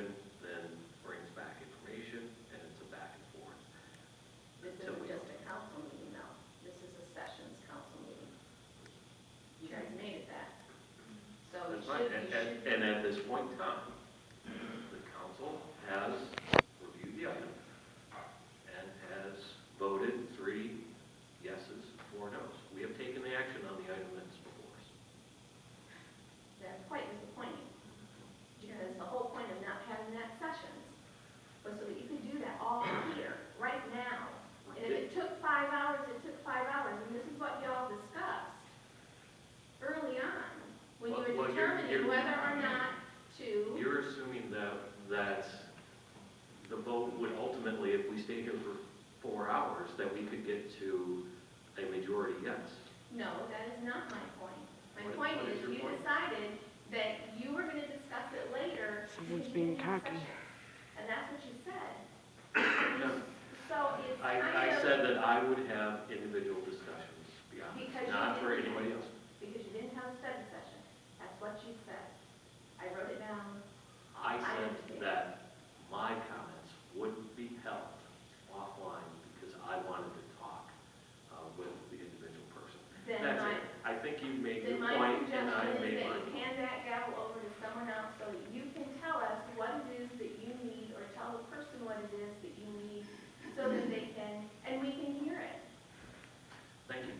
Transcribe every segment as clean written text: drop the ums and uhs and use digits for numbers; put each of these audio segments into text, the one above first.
commission then brings back information, and it's a back and forth. This isn't just a council meeting, though. This is a sessions council meeting. You guys made it that. So it That's right. should be. And at this point in time, the council has reviewed the item and has voted 3 yeses, 4 noes. We have taken the action on the item that's before us. That's quite disappointing, because the whole point of not having that sessions was so that you could do that all here, right now. And if it took 5 hours, it took 5 hours, and this is what y'all discussed early on, when you were determining whether or not to. You're assuming that the vote would ultimately, if we stayed here for 4 hours, that we could get to a majority yes. No, that is not my point. My What point is is your you point? decided that you were going to discuss it later. Someone's because you being didn't have cocky. sessions. And that's what you said. No. So it's I said that I would have individual discussions, to be honest, Because you not for didn't. anybody else. Because you didn't have a study session. That's what you said. I wrote it down. I said understand. that my comments wouldn't be held offline because I wanted to talk with the individual person. Then That's my, it. I think you made then your my point and I suggestion is made that mine. you hand that gavel over to someone else so that you can tell us what it is that you need, or tell the person what it is that you need, so that they can, and we can hear it. Thank you.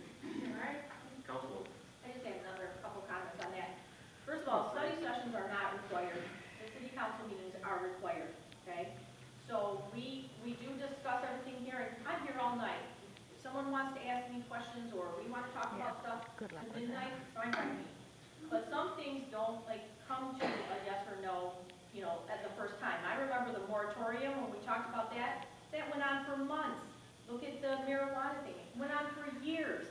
All right? Councilwoman. I just have another couple comments on that. First of all, study sessions are not required. The city council meetings are required, okay? So we do discuss everything here, and I'm here all night. If someone wants to ask me questions, or we want to talk about stuff Good luck to with midnight, fine by me. But some things don't, like, come to a yes or no, you know, at the first time. I remember the moratorium, when we talked about that, that went on for months. Look at the marijuana thing, it went on for years.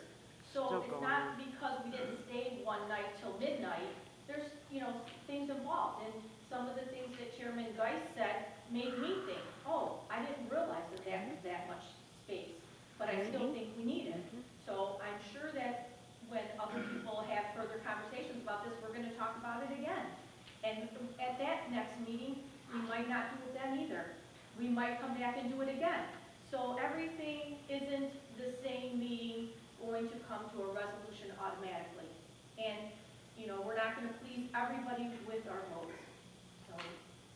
So Still it's going not because we didn't stay one night till midnight, there's, you know, things involved. And some of the things that Chairman Geis said made me think, oh, I didn't realize that that was that much space, but I still think we need it. So I'm sure that when other people have further conversations about this, we're gonna talk about it again. And at that next meeting, we might not do it then either. We might come back and do it again. So everything isn't the same meeting going to come to a resolution automatically. And, you know, we're not gonna please everybody with our votes. So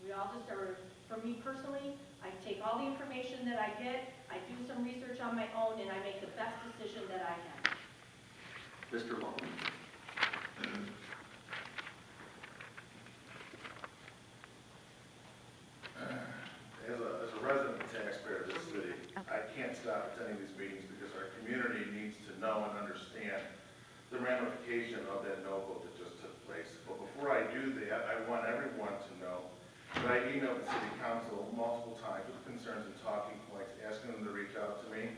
we all just are, for me personally, I take all the information that I get, I do some research on my own, and I make the best decision that I can. Mr. Long. As a resident and taxpayer of this city, I can't stop attending these meetings because our community needs to know and understand the ramification of that no vote that just took place. But before I do that, I want everyone to know that I emailed the city council multiple times with concerns and talking points, asking them to reach out to me.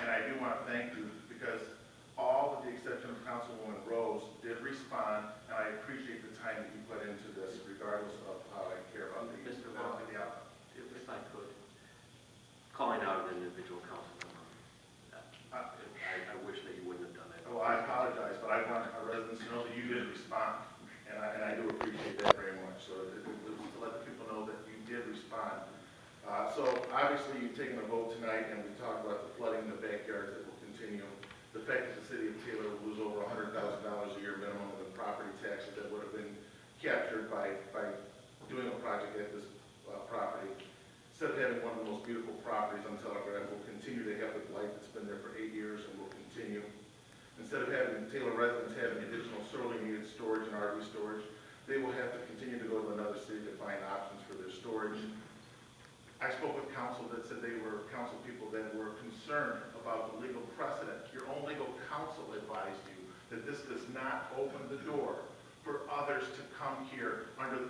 And I do want to thank you because all with the exception of Councilwoman Rose did respond, and I appreciate the time that you put into this, regardless of how I care about the Mr. Long, if I could, calling out an individual council member, I wish that you wouldn't have done that. Well, I apologize, but I want our residents to know that you did respond, and I do appreciate that very much. So it was to let the people know that you did respond. So obviously you've taken a vote tonight, and we talked about the flooding in the backyards that will continue. The fact that the city of Taylor will lose over $100,000 a year minimum of the property taxes that would have been captured by doing a project at this property. Instead of having one of the most beautiful properties on Telegraph, we'll continue to have the blight that's been there for 8 years and will continue. Instead of having Taylor residents having additional sorely needed storage and RV storage, they will have to continue to go to another city to find options for their storage. I spoke with council that said they were council people that were concerned about the legal precedent. Your own legal counsel advised you that this does not open the door for others to come here under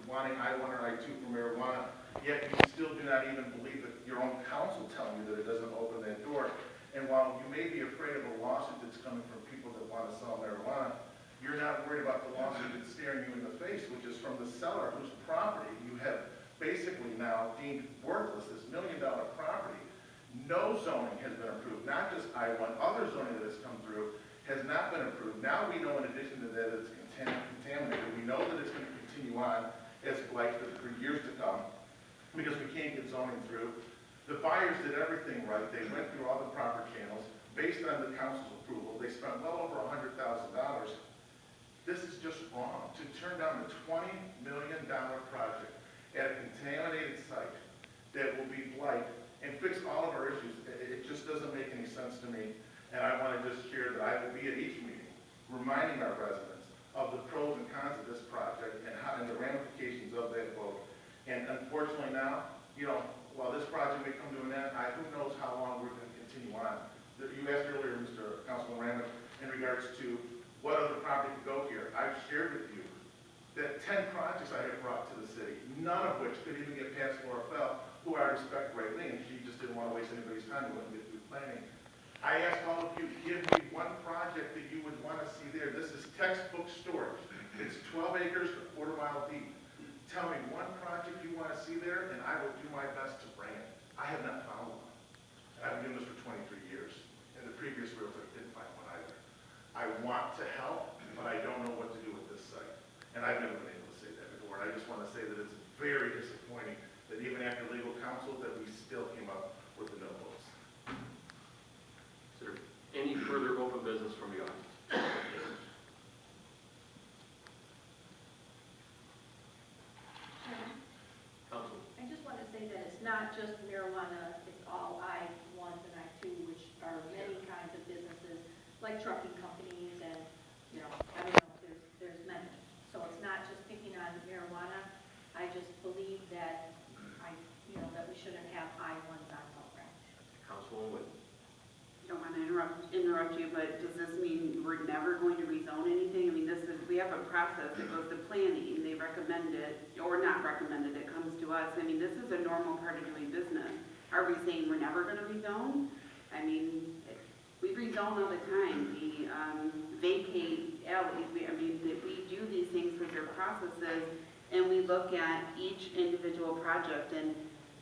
wanting I-1 or I-2 for marijuana, yet you still do not even believe that your own counsel telling you that it doesn't open that door. And while you may be afraid of a lawsuit that's coming from people that want to sell marijuana, you're not worried about the lawsuit that's staring you in the face, which is from the seller whose property you have basically now deemed worthless, this $1 million property. No zoning has been approved, not just I-1, other zoning that has come through has not been approved. Now we know in addition to that it's contaminated. We know that it's going to continue on, as blight for years to come, because we can't get zoning through. The buyers did everything right. They went through all the proper channels. Based on the council's approval, they spent well over $100,000. This is just wrong. To turn down a $20 million project at a contaminated site that will be blight and fix all of our issues, it just doesn't make any sense to me. And I want to just share that I will be at each meeting reminding our residents of the pros and cons of this project and the ramifications of that vote. And unfortunately now, while this project may come to an end, who knows how long we're going to continue on. You asked earlier, Mr. Councilman Ramon, in regards to what other property could go here. I've shared with you that 10 projects I have brought to the city, none of which could even get past Laura Fell, who I respect greatly, and she just didn't want to waste anybody's time and wouldn't get through planning. I asked all of you, give me one project that you would want to see there. This is textbook storage. It's 12 acres, a quarter-mile deep. Tell me one project you want to see there, and I will do my best to bring it. I have not found one. And I've been doing this for 23 years, and the previous realtor didn't find one either. I want to help, but I don't know what to do with this site. And I've never been able to say that before. And I just want to say that it's very disappointing that even after legal counsel, that we still came up with the no votes. Is there any further open business from the audience? Council. I just want to say that it's not just marijuana, it's all I-1s and I-2, which are many kinds of businesses, like trucking companies and, I don't know, there's many. So it's not just picking on marijuana. I just believe that that we shouldn't have I-1s on program. Councilwoman Winton. I don't want to interrupt you, but does this mean we're never going to rezone anything? I mean, we have a process that goes to planning, they recommend it, or not recommend it, it comes to us. I mean, this is a normal part of doing business. Are we saying we're never going to rezone? I mean, we rezone all the time. We vacate alleys. We do these things with their processes, and we look at each individual project, and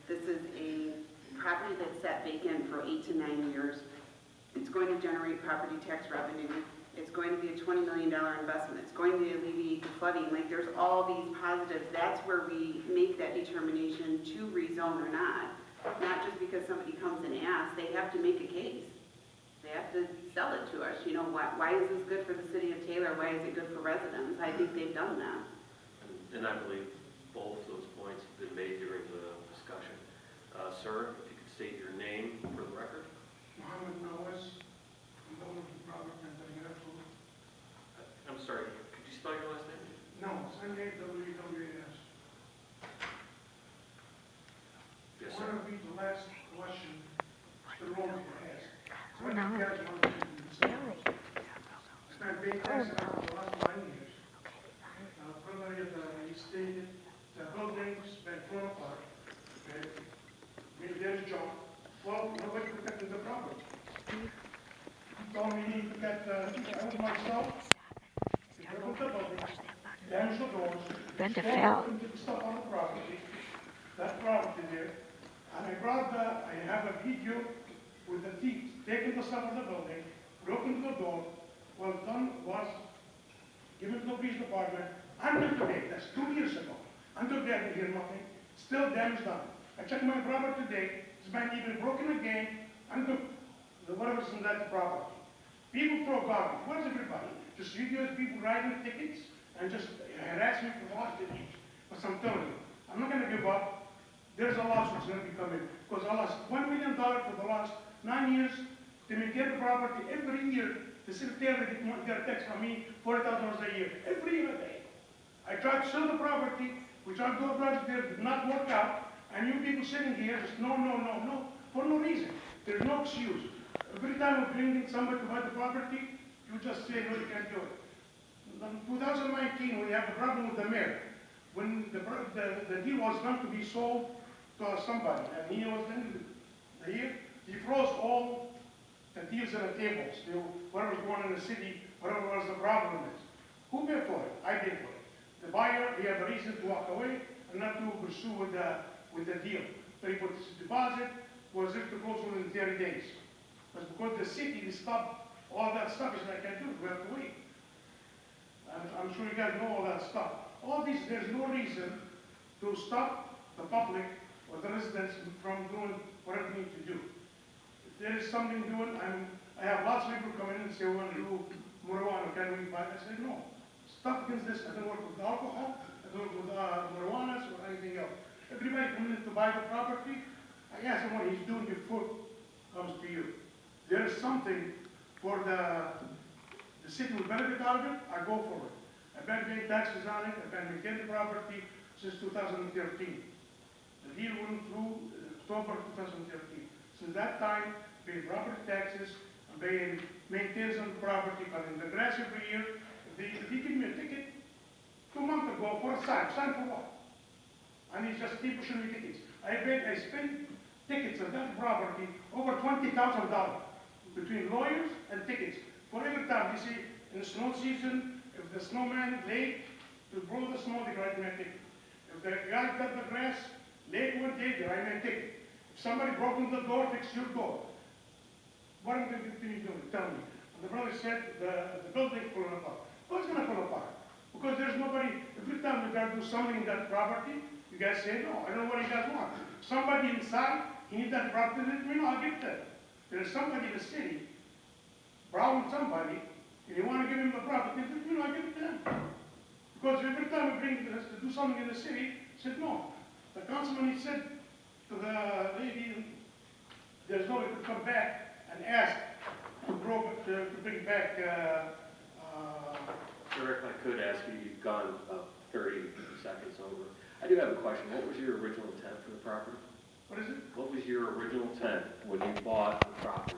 this is a property that's sat vacant for 8 to 9 years. It's going to generate property tax revenue. It's going to be a $20 million investment. It's going to alleviate the flooding. Like, there's all these positives. That's where we make that determination to rezone or not. Not just because somebody comes and asks. They have to make a case. They have to sell it to us. Why is this good for the city of Taylor? Why is it good for residents? I think they've done that. And I believe both those points have been made during the discussion. Sir, if you could state your name for the record. Mohammed Nawaz, I'm owner of the property in Telegraph. I'm sorry, could you spell your last name? No, Sunday WWAS. Yes, I sir. want to read the last question the room asked. What do you guys want to do to themselves? I spent paying taxes for the last 9 years. Primarily, he stated the building's been torn apart. Okay? Maybe there's junk. Well, nobody protected the property. He told me that I was myself. He took up the building, damaged the doors, Brenda stole fell. and took stuff on the property. That property there. And I have a video with the thief taking the stuff of the building, broken the door. Well done was given to the police department until today. That's 2 years ago. Until they didn't hear nothing. Still damage done. I checked my property today. It's been even broken again until the whatever's in that property. People throw garbage. Where's everybody? Just videos, people writing tickets and just harass me for hostages. But I'm telling you, I'm not going to give up. There's a lawsuit that's going to be coming because I lost $1 million for the last 9 years to maintain the property. Every year, the city of Taylor get a tax from me, $40,000 a year. Every year they. I tried to sell the property. We tried to do a project there, did not work out. And you people sitting here just no, for no reason. There's no excuse. Every time we bring in somebody to buy the property, you just say, no, you can't do it. In 2019, we have a problem with the mayor. When the deal was going to be sold to somebody, and he was in the year, he froze all the deals on the tables, whatever was going on in the city, whatever was the problem is. Who paid for it? I paid for it. The buyer, he had a reason to walk away and not to pursue with the deal. So he put his deposit, was it to close within 30 days. But because the city stopped all that stuff, is like I do, we have to wait. I'm sure you guys know all that stuff. All these, there's no reason to stop the public or the residents from doing whatever they need to do. If there is something doing, I have lots of people come in and say, we want to do marijuana, can we buy it? I said, no. Stuff against this, I don't work with alcohol, I don't work with marijuana or anything else. Everybody coming in to buy the property, I ask him what he's doing before it comes to you. There is something for the city will benefit out of it, I go for it. I've been paying taxes on it, I've been maintaining the property since 2013. The deal went through October 2013. Since that time, paying property taxes, I'm paying maintenance on the property, cutting the grass every year. If he give me a ticket 2 months ago for a sign for what? And he just keep pushing me tickets. I spent tickets on that property over $20,000 between lawyers and tickets. For every time, you see, in the snow season, if the snowman late to blow the snow, they write me a ticket. If the guy cut the grass late one day, they write me a ticket. If somebody broke in the door, fix your door. What am I going to continue doing? Tell me. And the brother said the building falling apart. What's going to fall apart? Because there's nobody, every time we got to do something in that property, you guys say, no, I don't know what you guys want. Somebody inside, he needs that property, let me know, I'll give it to him. There's somebody in the city, browsing somebody, and you want to give him the property, let me know, I'll give it to him. Because every time we bring this to do something in the city, he said, no. The councilman, he said to the lady, there's no way to come back and ask to bring back, Sir, if I could ask you, you've gone about 30 seconds over. I do have a question. What was your original intent for the property? what is it? What was your original intent when you bought the property?